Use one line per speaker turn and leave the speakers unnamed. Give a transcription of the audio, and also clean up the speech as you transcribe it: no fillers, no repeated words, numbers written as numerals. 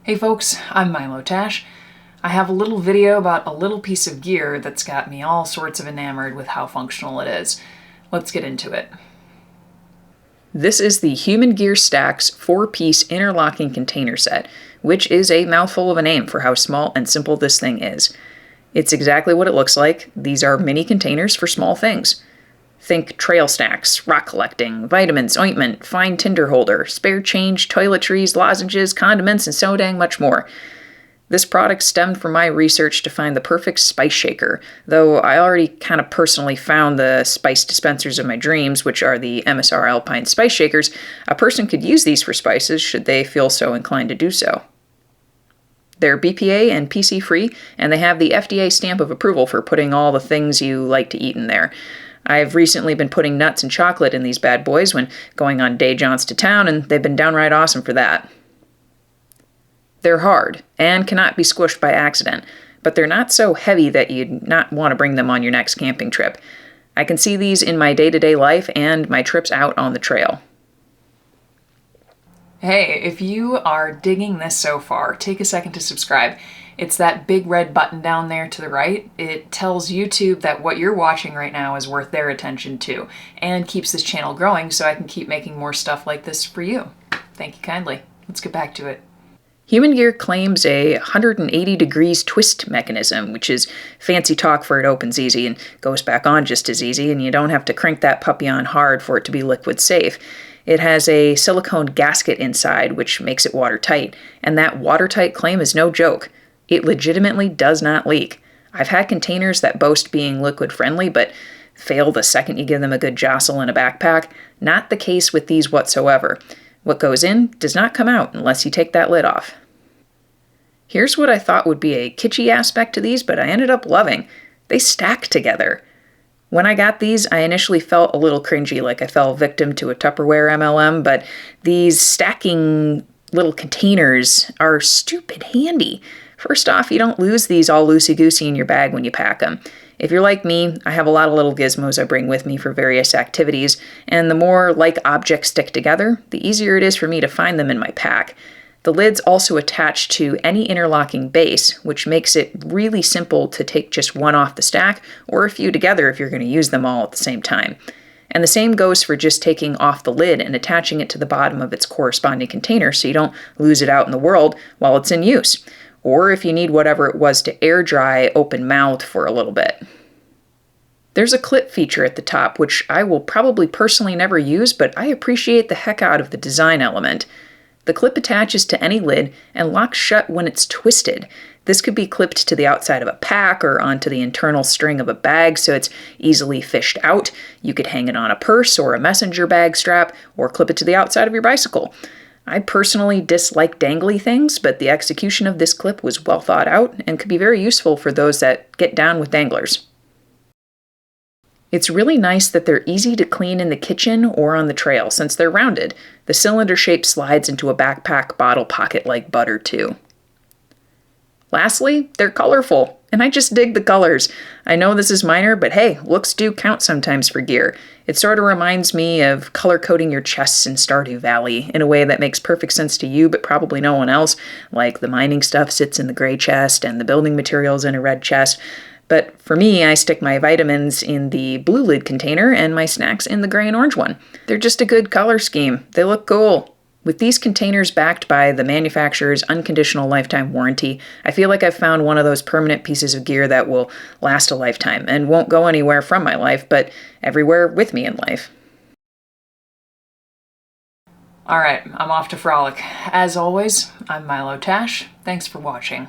Hey folks, I'm Milotash. I have a little video about a little piece of gear that's got me all sorts of enamored with how functional it is. Let's get into it. This is the humangear Stax 4-piece interlocking container set, which is a mouthful of a name for how small and simple this thing is. It's exactly what it looks like. These are mini containers for small things. Think trail snacks, rock collecting, vitamins, ointment, fine tinder holder, spare change, toiletries, lozenges, condiments, and so dang much more. This product stemmed from my research to find the perfect spice shaker, though I already kind of personally found the spice dispensers of my dreams, which are the MSR Alpine Spice Shakers. A person could use these for spices should they feel so inclined to do so. They're BPA and PC free, and they have the FDA stamp of approval for putting all the things you like to eat in there. I've recently been putting nuts and chocolate in these bad boys when going on day jaunts to town, and they've been downright awesome for that. They're hard and cannot be squished by accident, but they're not so heavy that you'd not want to bring them on your next camping trip. I can see these in my day-to-day life and my trips out on the trail. Hey, if you are digging this so far, take a second to subscribe. It's that big red button down there to the right. It tells YouTube that what you're watching right now is worth their attention too, and keeps this channel growing so I can keep making more stuff like this for you. Thank you kindly. Let's get back to it. humangear claims a 180 degrees twist mechanism, which is fancy talk for it opens easy and goes back on just as easy, and you don't have to crank that puppy on hard for it to be liquid safe. It has a silicone gasket inside, which makes it watertight, and that watertight claim is no joke. It legitimately does not leak. I've had containers that boast being liquid friendly, but fail the second you give them a good jostle in a backpack. Not the case with these whatsoever. What goes in does not come out unless you take that lid off. Here's what I thought would be a kitschy aspect to these, but I ended up loving. They stack together. When I got these, I initially felt a little cringy, like I fell victim to a Tupperware MLM, but these stacking little containers are stupid handy. First off, you don't lose these all loosey-goosey in your bag when you pack them. If you're like me, I have a lot of little gizmos I bring with me for various activities, and the more like objects stick together, the easier it is for me to find them in my pack. The lid's also attached to any interlocking base, which makes it really simple to take just one off the stack, or a few together if you're going to use them all at the same time. And the same goes for just taking off the lid and attaching it to the bottom of its corresponding container so you don't lose it out in the world while it's in use. Or if you need whatever it was to air dry open mouth for a little bit. There's a clip feature at the top, which I will probably personally never use, but I appreciate the heck out of the design element. The clip attaches to any lid and locks shut when it's twisted. This could be clipped to the outside of a pack or onto the internal string of a bag so it's easily fished out. You could hang it on a purse or a messenger bag strap, or clip it to the outside of your bicycle. I personally dislike dangly things, but the execution of this clip was well thought out and could be very useful for those that get down with danglers. It's really nice that they're easy to clean in the kitchen or on the trail since they're rounded. The cylinder shape slides into a backpack bottle pocket like butter too. Lastly, they're colorful, and I just dig the colors. I know this is minor, but hey, looks do count sometimes for gear. It sort of reminds me of color-coding your chests in Stardew Valley in a way that makes perfect sense to you, but probably no one else, like the mining stuff sits in the gray chest and the building materials in a red chest. But for me, I stick my vitamins in the blue lid container and my snacks in the gray and orange one. They're just a good color scheme. They look cool. With these containers backed by the manufacturer's unconditional lifetime warranty, I feel like I've found one of those permanent pieces of gear that will last a lifetime and won't go anywhere from my life, but everywhere with me in life. Alright, I'm off to frolic. As always, I'm Milotash. Thanks for watching.